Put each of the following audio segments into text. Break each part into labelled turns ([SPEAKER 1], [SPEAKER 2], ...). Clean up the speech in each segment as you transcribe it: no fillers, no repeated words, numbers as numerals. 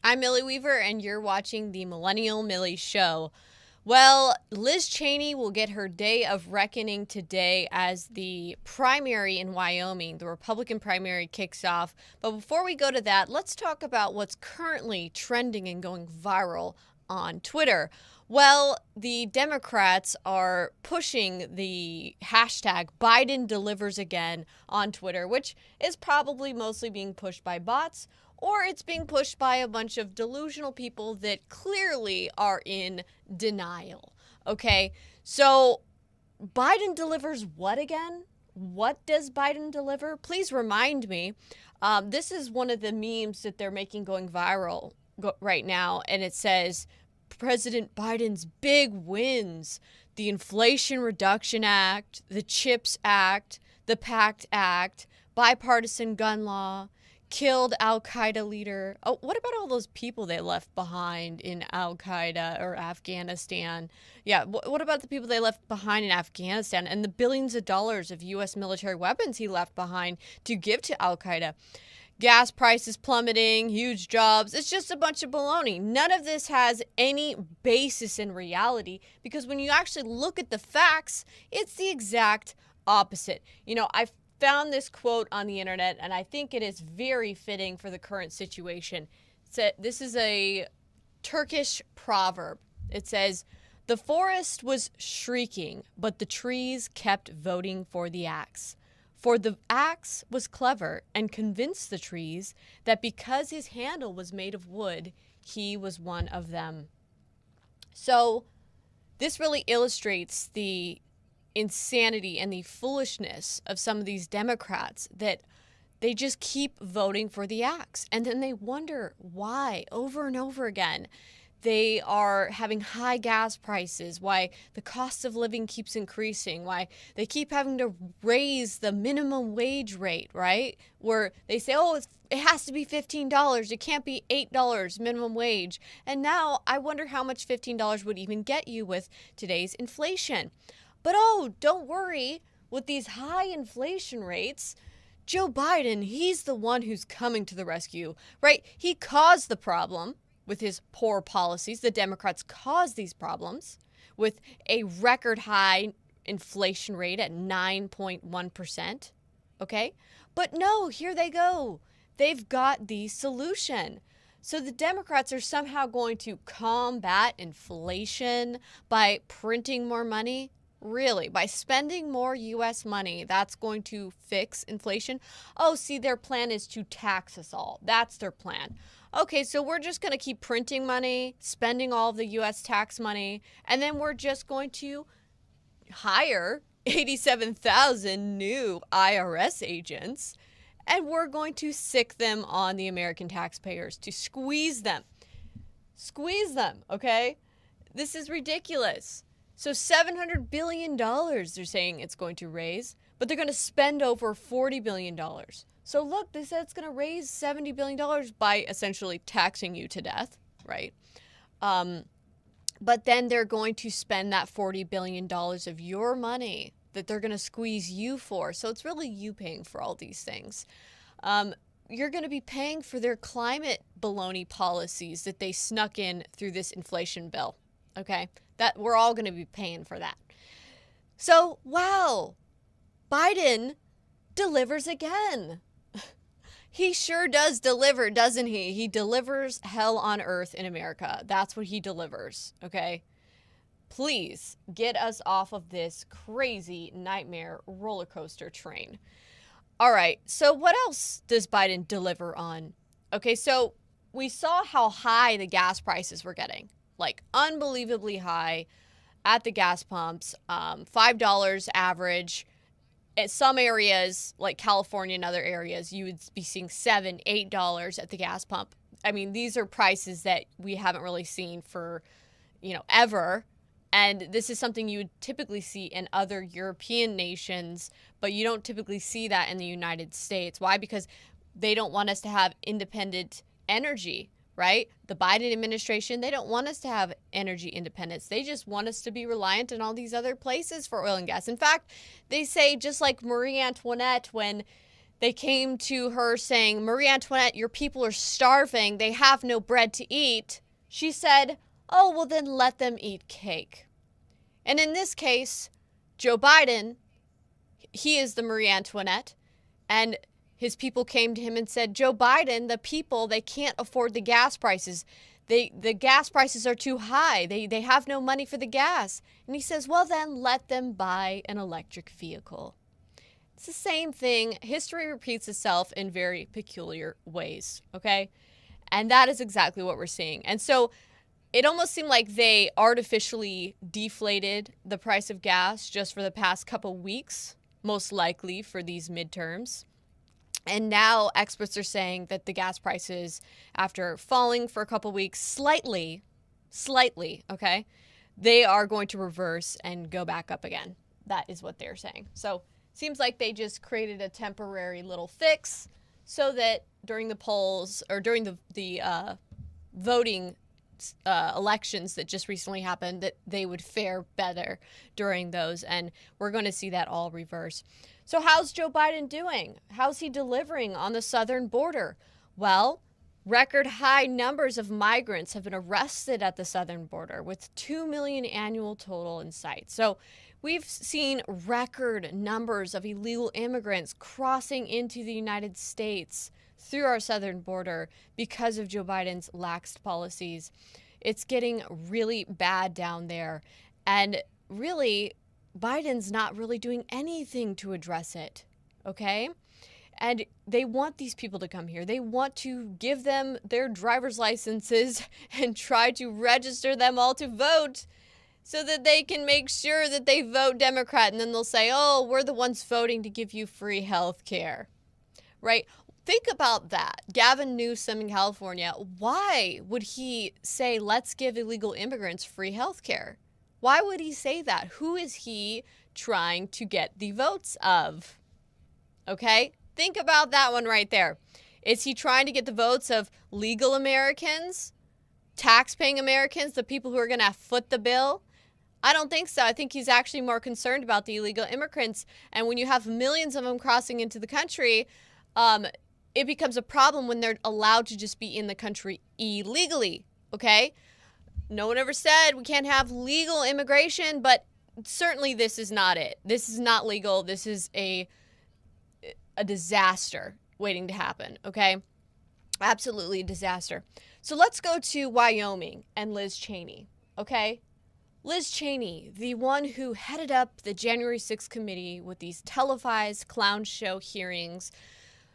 [SPEAKER 1] I'm Millie Weaver, and you're watching the Millennial Millie Show. Well, Liz Cheney will get her day of reckoning today as the primary in Wyoming. The Republican primary kicks off. But before we go to that, let's talk about what's currently trending and going viral on Twitter. Well, the Democrats are pushing the hashtag Biden delivers again on Twitter, which is probably mostly being pushed by bots, or it's being pushed by a bunch of delusional people that clearly are in denial. Okay, so Biden delivers what again? What does Biden deliver? Please remind me. This is one of the memes that they're making going viral right now, and it says, President Biden's big wins: the Inflation Reduction Act, the CHIPS Act, the PACT Act, bipartisan gun law, killed Al-Qaeda leader. Oh, what about all those people they left behind in Al-Qaeda or Afghanistan? Yeah, what about the people they left behind in Afghanistan and the billions of dollars of U.S. military weapons he left behind to give to Al-Qaeda? Gas prices plummeting, huge jobs. It's just a bunch of baloney. None of this has any basis in reality, because when you actually look at the facts, it's the exact opposite. You know, I found this quote on the internet, and I think it is very fitting for the current situation. This is a Turkish proverb. It says, "The forest was shrieking, but the trees kept voting for the axe. For the axe was clever and convinced the trees that because his handle was made of wood, he was one of them." So this really illustrates the insanity and the foolishness of some of these Democrats, that they just keep voting for the axe. And then they wonder why over and over again they are having high gas prices, why the cost of living keeps increasing, why they keep having to raise the minimum wage rate, right? Where they say, oh, it has to be $15. It can't be $8 minimum wage. And now I wonder how much $15 would even get you with today's inflation. But oh, don't worry, with these high inflation rates, Joe Biden, he's the one who's coming to the rescue, right? He caused the problem with his poor policies. The Democrats caused these problems with a record high inflation rate at 9.1%. Okay? But no, here they go. They've got the solution. So the Democrats are somehow going to combat inflation by printing more money. Really? By spending more U.S. money, that's going to fix inflation? Oh, see, their plan is to tax us all. That's their plan. Okay, so we're just going to keep printing money, spending all of the U.S. tax money, and then we're just going to hire 87,000 new IRS agents, and we're going to sick them on the American taxpayers to squeeze them. Squeeze them, okay? This is ridiculous. So $700 billion they're saying it's going to raise, but they're going to spend over $40 billion. So look, they said it's going to raise $70 billion by essentially taxing you to death, right? But then they're going to spend that $40 billion of your money that they're going to squeeze you for. So it's really you paying for all these things. You're going to be paying for their climate baloney policies that they snuck in through this inflation bill, okay? That we're all going to be paying for that. So, wow, Biden delivers again. He sure does deliver, doesn't he? He delivers hell on earth in America. That's what he delivers, okay? Please get us off of this crazy nightmare roller coaster train. All right, so what else does Biden deliver on? Okay, so we saw how high the gas prices were getting. Like unbelievably high at the gas pumps, $5 average. At some areas, like California and other areas, you would be seeing $7, $8 at the gas pump. I mean, these are prices that we haven't really seen for, ever. And this is something you would typically see in other European nations, but you don't typically see that in the United States. Why? Because they don't want us to have independent energy, right? The Biden administration, they don't want us to have energy independence. They just want us to be reliant on all these other places for oil and gas. In fact, they say, just like Marie Antoinette, when They came to her saying, Marie Antoinette, your people are starving. They have no bread to eat. She said, oh, well, then let them eat cake. And in this case, Joe Biden, he is the Marie Antoinette, and his people came to him and said, Joe Biden, the people, they can't afford the gas prices. The gas prices are too high. They have no money for the gas. And he says, well, then let them buy an electric vehicle. It's the same thing. History repeats itself in very peculiar ways, okay? And that is exactly what we're seeing. And so it almost seemed like they artificially deflated the price of gas just for the past couple weeks, most likely for these midterms. And now experts are saying that the gas prices, after falling for a couple weeks, slightly, okay, they are going to reverse and go back up again. That is what they're saying. So seems like they just created a temporary little fix so that during the polls or during the voting elections that just recently happened, that they would fare better during those. And we're going to see that all reverse. So how's Joe Biden doing? How's he delivering on the southern border? Well, record high numbers of migrants have been arrested at the southern border, with 2 million annual total in sight. So we've seen record numbers of illegal immigrants crossing into the United States through our southern border because of Joe Biden's lax policies. It's getting really bad down there. And really, Biden's not really doing anything to address it, okay? And they want these people to come here. They want to give them their driver's licenses and try to register them all to vote so that they can make sure that they vote Democrat. And then they'll say, oh, we're the ones voting to give you free health care, right? Think about that. Gavin Newsom in California, why would he say, let's give illegal immigrants free health care? Why would he say that? Who is he trying to get the votes of? Okay? Think about that one right there. Is he trying to get the votes of legal Americans, tax-paying Americans, the people who are going to foot the bill? I don't think so. I think he's actually more concerned about the illegal immigrants. And when you have millions of them crossing into the country, it becomes a problem when they're allowed to just be in the country illegally, okay? No one ever said we can't have legal immigration, but certainly this is not it. This is not legal. This is a disaster waiting to happen, okay? Absolutely a disaster. So let's go to Wyoming and Liz Cheney, okay? Liz Cheney, the one who headed up the January 6th committee with these televised clown show hearings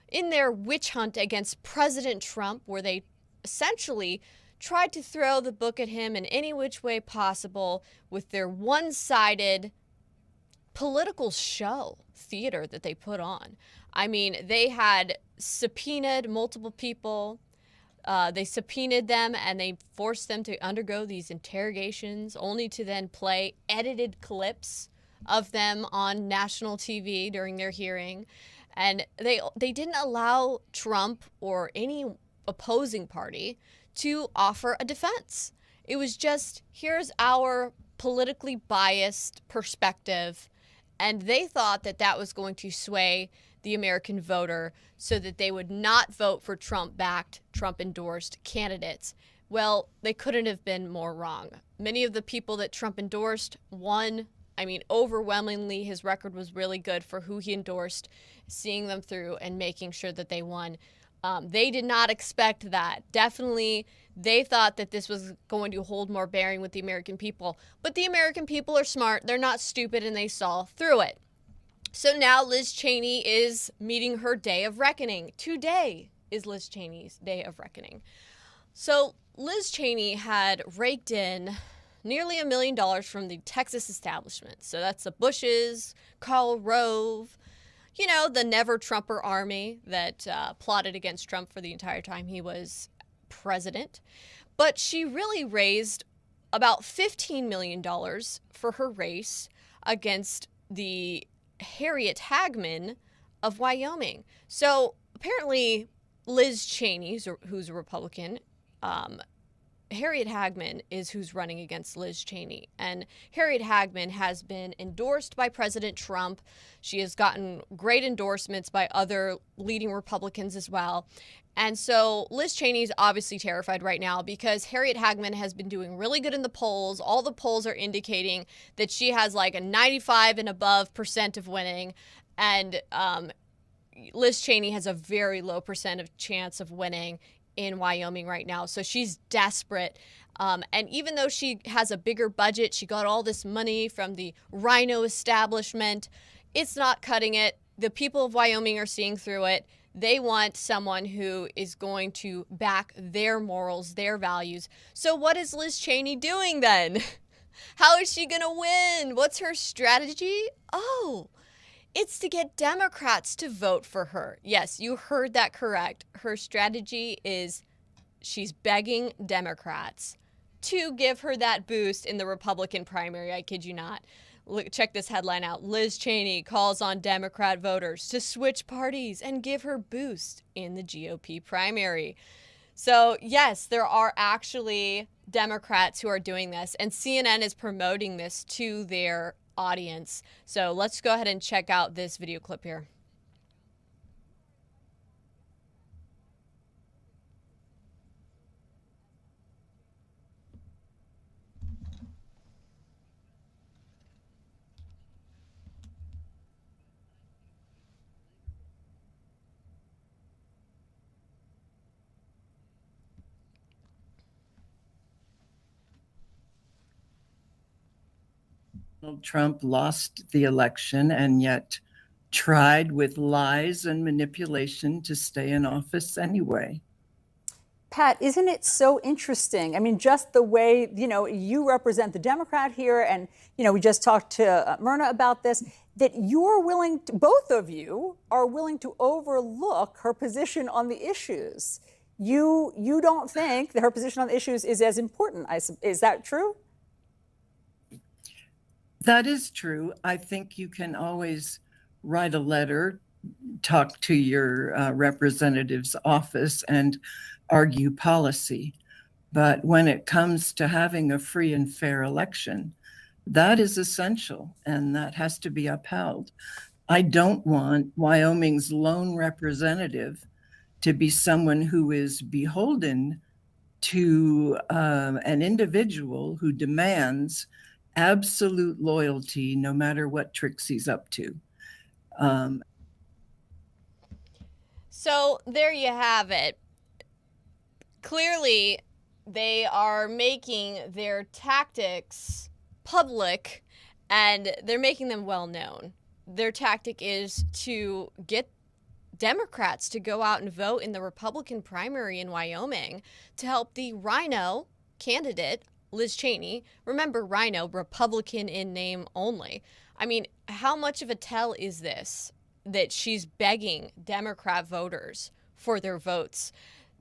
[SPEAKER 1] in their witch hunt against President Trump, where they essentially tried to throw the book at him in any which way possible with their one-sided political show theater that they put on. I mean, they had subpoenaed multiple people. They subpoenaed them and they forced them to undergo these interrogations, only to then play edited clips of them on national TV during their hearing. And they didn't allow Trump or any opposing party to offer a defense. It was just, here's our politically biased perspective. And they thought that that was going to sway the American voter so that they would not vote for Trump-backed, Trump-endorsed candidates. Well, they couldn't have been more wrong. Many of the people that Trump endorsed won. I mean, overwhelmingly, his record was really good for who he endorsed, seeing them through and making sure that they won. They did not expect that. Definitely, they thought that this was going to hold more bearing with the American people. But the American people are smart. They're not stupid, and they saw through it. So now Liz Cheney is meeting her day of reckoning. Today is Liz Cheney's day of reckoning. So Liz Cheney had raked in nearly $1 million from the Texas establishment. So that's the Bushes, Karl Rove, you know, the never-Trumper army that plotted against Trump for the entire time he was president. But she really raised about $15 million for her race against the Harriet Hagman of Wyoming. So apparently Liz Cheney, who's a Republican, Harriet Hagman is who's running against Liz Cheney. And Harriet Hagman has been endorsed by President Trump. She has gotten great endorsements by other leading Republicans as well. And so Liz Cheney is obviously terrified right now because Harriet Hagman has been doing really good in the polls. All the polls are indicating that she has like a 95 and above % of winning. And Liz Cheney has a very low % of chance of winning in Wyoming right now. So she's desperate. And even though she has a bigger budget, she got all this money from the Rino establishment, it's not cutting it. The people of Wyoming are seeing through it. They want someone who is going to back their morals, their values. So what is Liz Cheney doing then? How is she going to win? What's her strategy? Oh, it's to get Democrats to vote for her. Yes, you heard that correct. Her strategy is she's begging Democrats to give her that boost in the Republican primary. I kid you not. Look, check this headline out. Liz Cheney calls on Democrat voters to switch parties and give her boost in the GOP primary. So, yes, there are actually Democrats who are doing this, and CNN is promoting this to their audience. So let's go ahead and check out this video clip here.
[SPEAKER 2] Donald Trump lost the election and yet tried with lies and manipulation to stay in office anyway.
[SPEAKER 3] Pat, isn't it so interesting? I mean, just the way, you represent the Democrat here, and, we just talked to Myrna about this, that you're willing to, both of you are willing to overlook her position on the issues. You don't think that her position on the issues is as important. Is that true?
[SPEAKER 2] That is true. I think you can always write a letter, talk to your representative's office, and argue policy. But when it comes to having a free and fair election, that is essential, and that has to be upheld. I don't want Wyoming's lone representative to be someone who is beholden to an individual who demands absolute loyalty no matter what tricks he's up to.
[SPEAKER 1] So there you have it. Clearly, they are making their tactics public, and they're making them well known. Their tactic is to get Democrats to go out and vote in the Republican primary in Wyoming to help the Rhino candidate, Liz Cheney. Remember, Rhino, Republican in name only. I mean, how much of a tell is this that she's begging Democrat voters for their votes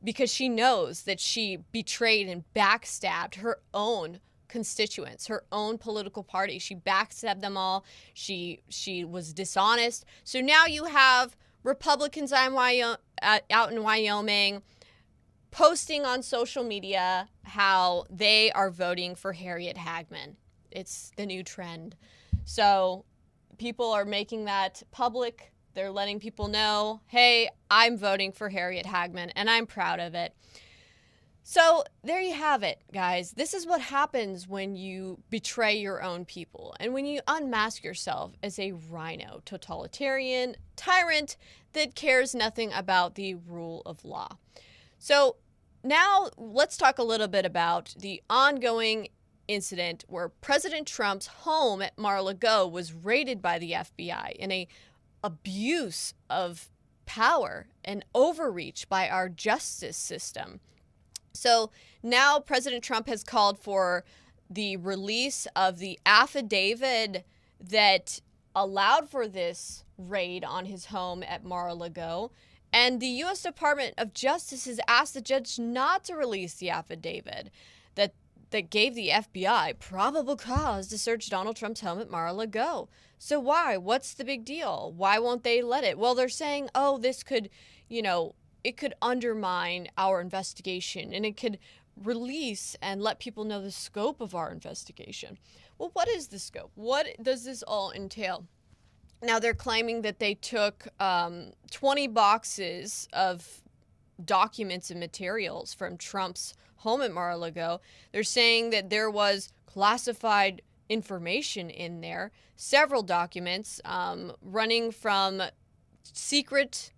[SPEAKER 1] because she knows that she betrayed and backstabbed her own constituents, her own political party. She backstabbed them all. She was dishonest. So now you have Republicans out in Wyoming posting on social media how they are voting for Harriet Hagman. It's the new trend. So people are making that public. They're letting people know, hey, I'm voting for Harriet Hagman, and I'm proud of it. So there you have it, guys. This is what happens when you betray your own people and when you unmask yourself as a rhino, totalitarian tyrant that cares nothing about the rule of law. So now let's talk a little bit about the ongoing incident where President Trump's home at Mar-a-Lago was raided by the FBI in a abuse of power and overreach by our justice system. So now President Trump has called for the release of the affidavit that allowed for this raid on his home at Mar-a-Lago. And the U.S. Department of Justice has asked the judge not to release the affidavit that gave the FBI probable cause to search Donald Trump's home at Mar-a-Lago. So why? What's the big deal? Why won't they let it? Well, they're saying, oh, this could, it could undermine our investigation and it could release and let people know the scope of our investigation. Well, what is the scope? What does this all entail? Now, they're claiming that they took 20 boxes of documents and materials from Trump's home at Mar-a-Lago. They're saying that there was classified information in there, several documents running from secret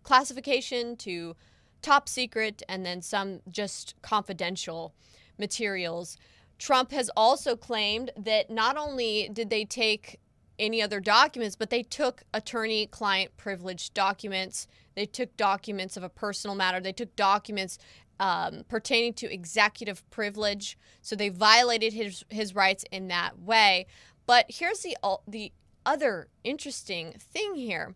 [SPEAKER 1] classification to top secret, and then some just confidential materials. Trump has also claimed that not only did they take any other documents, but they took attorney-client privilege documents. They took documents of a personal matter. They took documents pertaining to executive privilege. So they violated his rights in that way. But here's the other interesting thing here.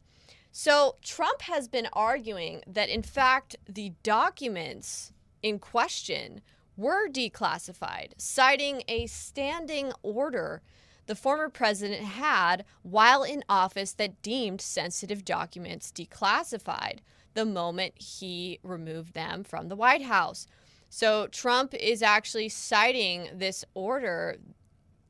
[SPEAKER 1] So Trump has been arguing that, in fact, the documents in question were declassified, citing a standing order the former president had while in office that deemed sensitive documents declassified the moment he removed them from the White House. So Trump is actually citing this order,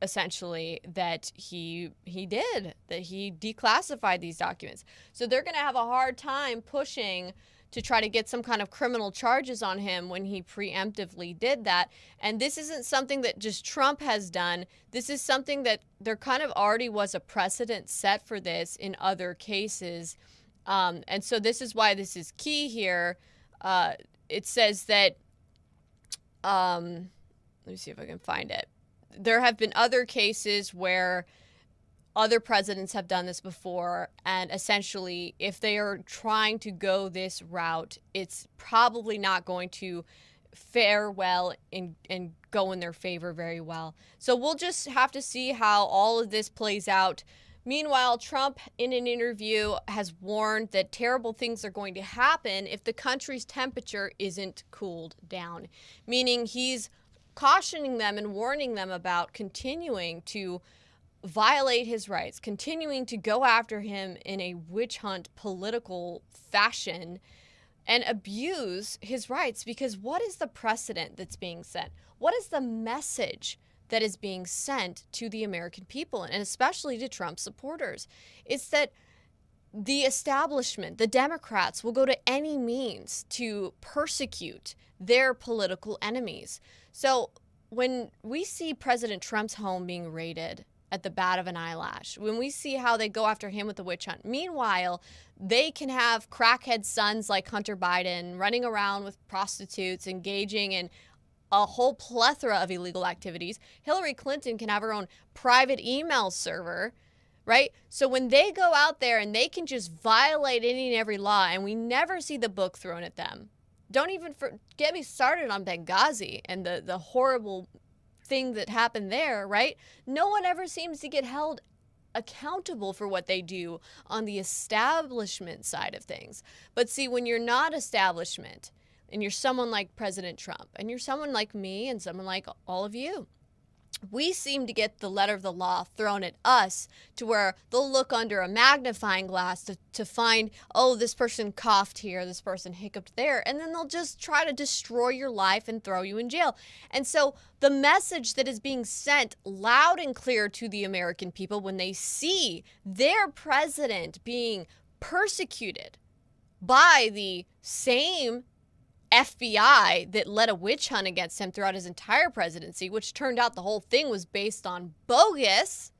[SPEAKER 1] essentially, that he declassified these documents. So they're going to have a hard time pushing to try to get some kind of criminal charges on him when he preemptively did that. And this isn't something that just Trump has done. This is something that there kind of already was a precedent set for this in other cases. And so this is why this is key here. It says that, let me see if I can find it. There have been other cases where other presidents have done this before, and essentially, if they are trying to go this route, it's probably not going to fare well and go in their favor very well. So we'll just have to see how all of this plays out. Meanwhile, Trump, in an interview, has warned that terrible things are going to happen if the country's temperature isn't cooled down, meaning he's cautioning them and warning them about continuing to violate his rights, continuing to go after him in a witch hunt political fashion and abuse his rights. Because what is the precedent that's being set? What is the message that is being sent to the American people, and especially to Trump supporters? It's that the establishment, the Democrats, will go to any means to persecute their political enemies. So when we see President Trump's home being raided at the bat of an eyelash, when we see how they go after him with the witch hunt, meanwhile, they can have crackhead sons like Hunter Biden running around with prostitutes, engaging in a whole plethora of illegal activities. Hillary Clinton can have her own private email server, right? So when they go out there and they can just violate any and every law, and we never see the book thrown at them. Don't even get me started on Benghazi and the horrible thing that happened there, right? No one ever seems to get held accountable for what they do on the establishment side of things. But see, when you're not establishment, and you're someone like President Trump, and you're someone like me, and someone like all of you, we seem to get the letter of the law thrown at us, to where they'll look under a magnifying glass to find, oh, this person coughed here, this person hiccuped there, and then they'll just try to destroy your life and throw you in jail. And so the message that is being sent loud and clear to the American people when they see their president being persecuted by the same FBI that led a witch hunt against him throughout his entire presidency, which turned out the whole thing was based on bogus,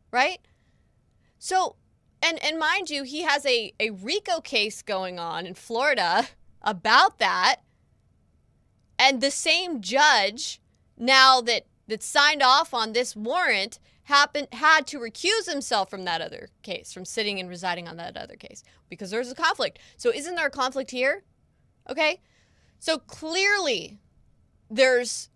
[SPEAKER 1] right? So, and mind you, he has a RICO case going on in Florida about that. And the same judge, now that signed off on this warrant, had to recuse himself from that other case, from sitting and residing on that other case, because there's a conflict. So isn't there a conflict here? Okay. So clearly, there's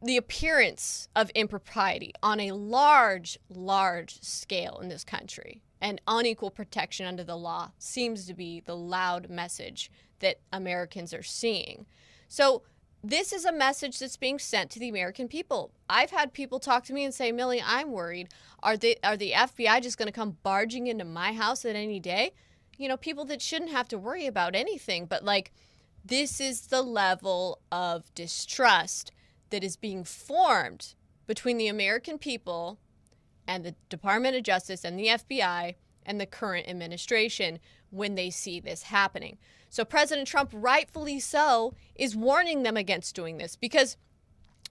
[SPEAKER 1] the appearance of impropriety on a large, large scale in this country. And unequal protection under the law seems to be the loud message that Americans are seeing. So this is a message that's being sent to the American people. I've had people talk to me and say, Millie, I'm worried. Are the FBI just going to come barging into my house at any day? You know, people that shouldn't have to worry about anything, but like, This is the level of distrust that is being formed between the American people and the Department of Justice and the FBI and the current administration when they see this happening. So President Trump, rightfully so, is warning them against doing this because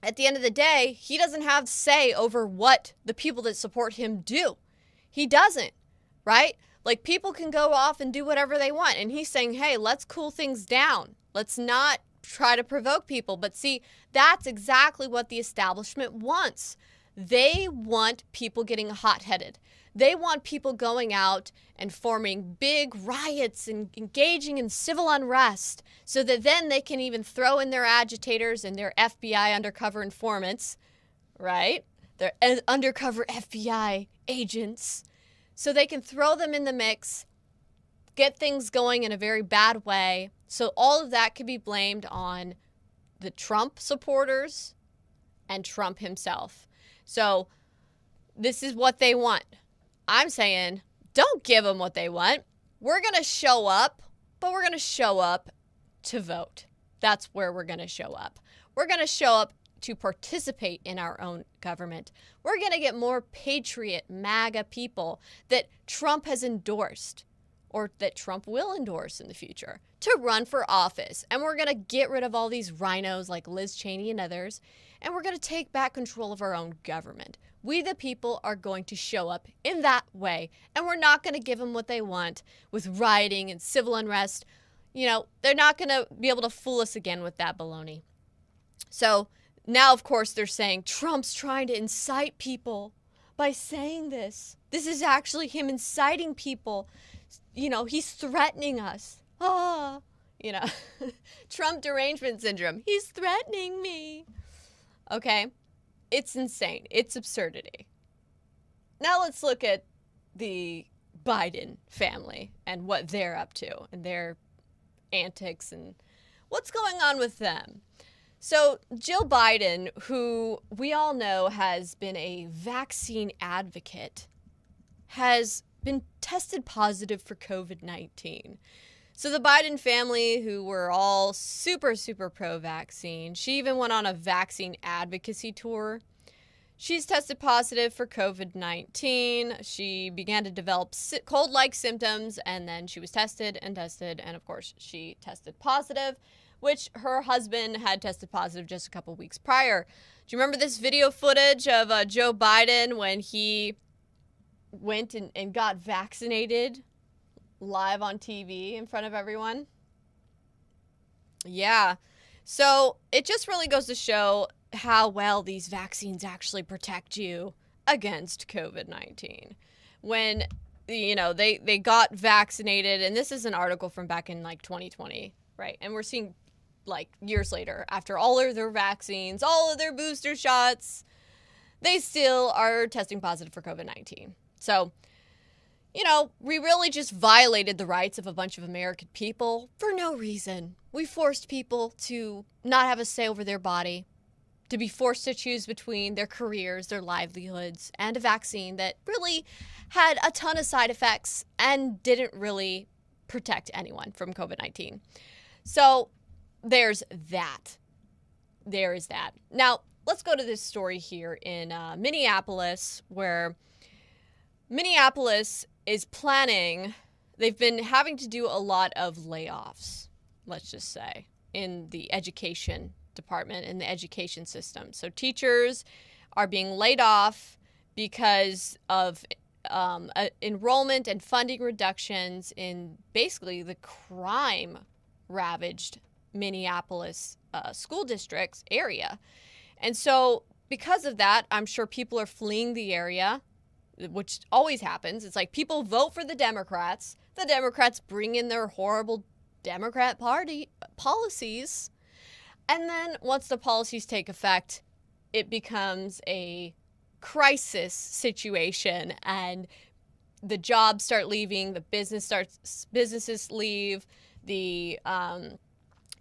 [SPEAKER 1] at the end of the day, he doesn't have say over what the people that support him do. He doesn't, right? Like, people can go off and do whatever they want. And he's saying, hey, let's cool things down. Let's not try to provoke people. But see, that's exactly what the establishment wants. They want people getting hot-headed. They want people going out and forming big riots and engaging in civil unrest so that then they can even throw in their agitators and their FBI undercover informants, right? Their undercover FBI agents. So they can throw them in the mix, get things going in a very bad way. So all of that can be blamed on the Trump supporters and Trump himself. So this is what they want. I'm saying, don't give them what they want. We're going to show up, but we're going to show up to vote. That's where we're going to show up. We're going to show up to participate in our own government. We're going to get more patriot MAGA people that Trump has endorsed or that Trump will endorse in the future to run for office. And we're going to get rid of all these rhinos like Liz Cheney and others. And we're going to take back control of our own government. We, the people, are going to show up in that way. And we're not going to give them what they want with rioting and civil unrest. You know, they're not going to be able to fool us again with that baloney. So now, of course, they're saying Trump's trying to incite people by saying this. This is actually him inciting people. You know, he's threatening us. You know, Trump derangement syndrome. He's threatening me. Okay. It's insane. It's absurdity. Now let's look at the Biden family and what they're up to and their antics and what's going on with them. So Jill Biden, who we all know has been a vaccine advocate, has been tested positive for COVID-19. So the Biden family, who were all super, super pro-vaccine, she even went on a vaccine advocacy tour. She's tested positive for COVID-19. She began to develop cold-like symptoms, and then she was tested, and of course, she tested positive, which her husband had tested positive just a couple weeks prior. Do you remember this video footage of Joe Biden when he went and got vaccinated live on TV in front of everyone? Yeah. So it just really goes to show how well these vaccines actually protect you against COVID-19. When, you know, they got vaccinated, and this is an article from back in like 2020, right? And we're seeing like years later, after all of their vaccines, all of their booster shots, they still are testing positive for COVID-19. So, you know, we really just violated the rights of a bunch of American people for no reason. We forced people to not have a say over their body, to be forced to choose between their careers, their livelihoods, and a vaccine that really had a ton of side effects and didn't really protect anyone from COVID-19. So there's that. There is that. Now, let's go to this story here in Minneapolis, where Minneapolis is planning, they've been having to do a lot of layoffs, let's just say, in the education department, in the education system. So teachers are being laid off because of enrollment and funding reductions in basically the crime-ravaged Minneapolis school districts area. And so because of that, I'm sure people are fleeing the area, which always happens. It's like people vote for the Democrats bring in their horrible Democrat Party policies, and then once the policies take effect, it becomes a crisis situation, and the jobs start leaving, the businesses leave, the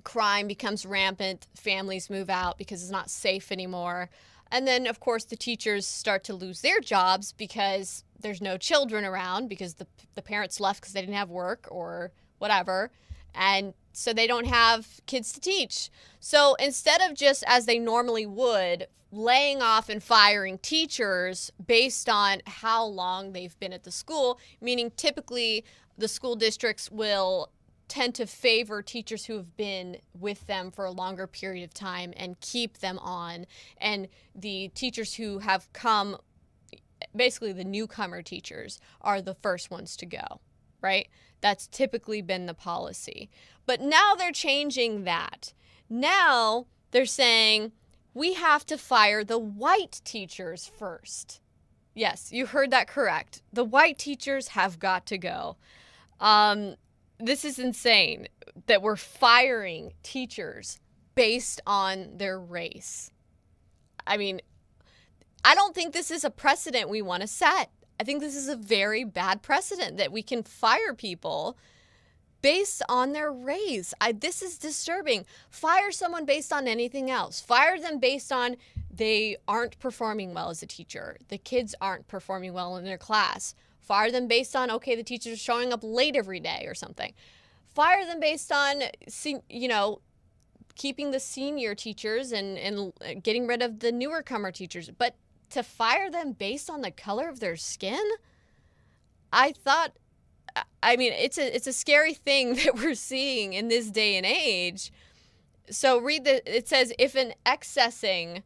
[SPEAKER 1] crime becomes rampant, families move out because it's not safe anymore. And then, of course, the teachers start to lose their jobs because there's no children around because the parents left because they didn't have work or whatever. And so they don't have kids to teach. So instead of just, as they normally would, laying off and firing teachers based on how long they've been at the school, meaning typically the school districts will tend to favor teachers who have been with them for a longer period of time and keep them on. And the teachers who have come, basically the newcomer teachers, are the first ones to go, right? That's typically been the policy. But now they're changing that. Now they're saying we have to fire the white teachers first. Yes, you heard that correct. The white teachers have got to go. This is insane that we're firing teachers based on their race. I mean, I don't think this is a precedent we want to set. I think this is a very bad precedent that we can fire people based on their race. This is disturbing. Fire someone based on anything else. Fire them based on they aren't performing well as a teacher. The kids aren't performing well in their class. Fire them based on, okay, the teachers are showing up late every day or something. Fire them based on, keeping the senior teachers and getting rid of the newer comer teachers. But to fire them based on the color of their skin, it's a scary thing that we're seeing in this day and age. So it says, if accessing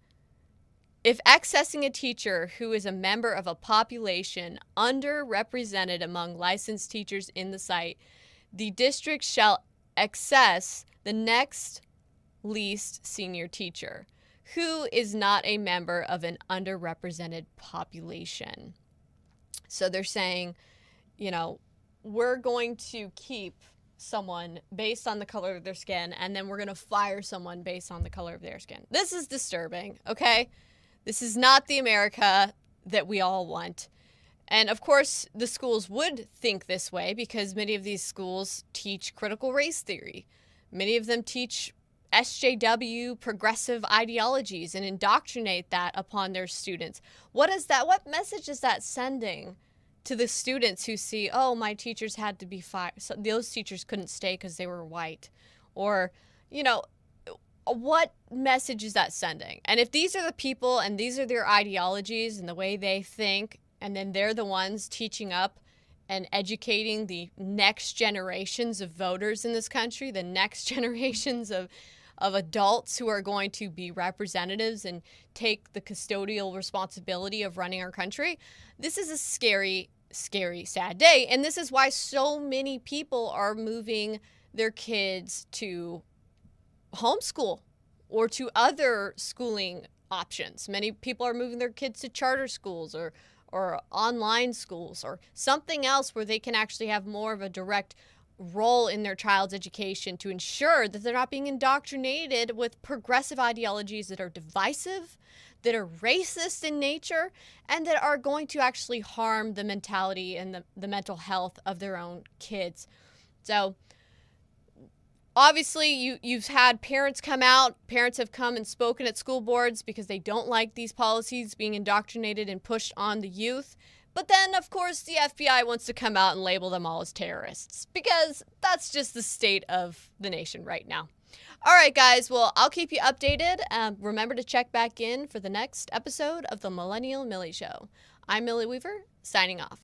[SPEAKER 1] a teacher who is a member of a population underrepresented among licensed teachers in the site, the district shall access the next least senior teacher who is not a member of an underrepresented population. So they're saying, we're going to keep someone based on the color of their skin, and then we're going to fire someone based on the color of their skin. This is disturbing, okay? This is not the America that we all want. And of course, the schools would think this way because many of these schools teach critical race theory. Many of them teach SJW progressive ideologies and indoctrinate that upon their students. What message is that sending to the students who see, oh, my teachers had to be fired, so those teachers couldn't stay because they were white? Or, what message is that sending? And if these are the people and these are their ideologies and the way they think, and then they're the ones teaching up and educating the next generations of voters in this country, the next generations of adults who are going to be representatives and take the custodial responsibility of running our country, this is a scary, scary, sad day. And this is why so many people are moving their kids to homeschool or to other schooling options. Many people are moving their kids to charter schools or online schools or something else where they can actually have more of a direct role in their child's education to ensure that they're not being indoctrinated with progressive ideologies that are divisive, that are racist in nature, and that are going to actually harm the mentality and the mental health of their own kids. So obviously, you've had parents come out. Parents have come and spoken at school boards because they don't like these policies being indoctrinated and pushed on the youth. But then, of course, the FBI wants to come out and label them all as terrorists because that's just the state of the nation right now. All right, guys. Well, I'll keep you updated. Remember to check back in for the next episode of the Millennial Millie Show. I'm Millie Weaver, signing off.